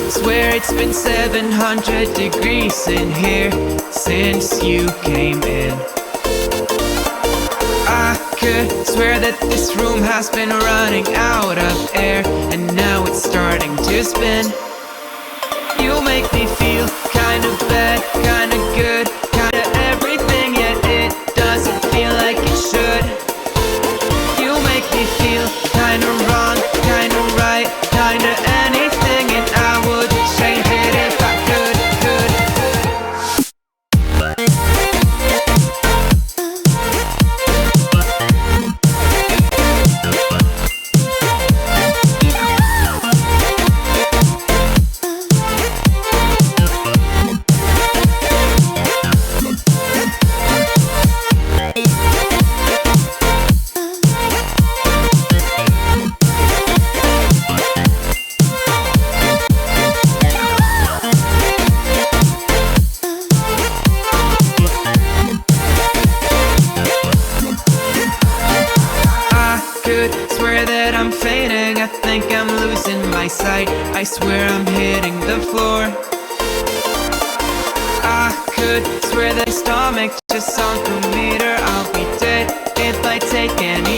Swear it's been 700 degrees in here since you came in. I could swear that this room has been running out of air, and now it's starting to spin. You make me feel kinda bad, kinda good, kinda everything, yet it doesn't feel like it should. You make me feel kinda wrong, kinda right, kinda anything, and I would change it if I could. Swear that I'm fainting, I think I'm losing my sight, I swear I'm hitting the floor. I could swear that my stomach just sunk a meter. I'll be dead if I take any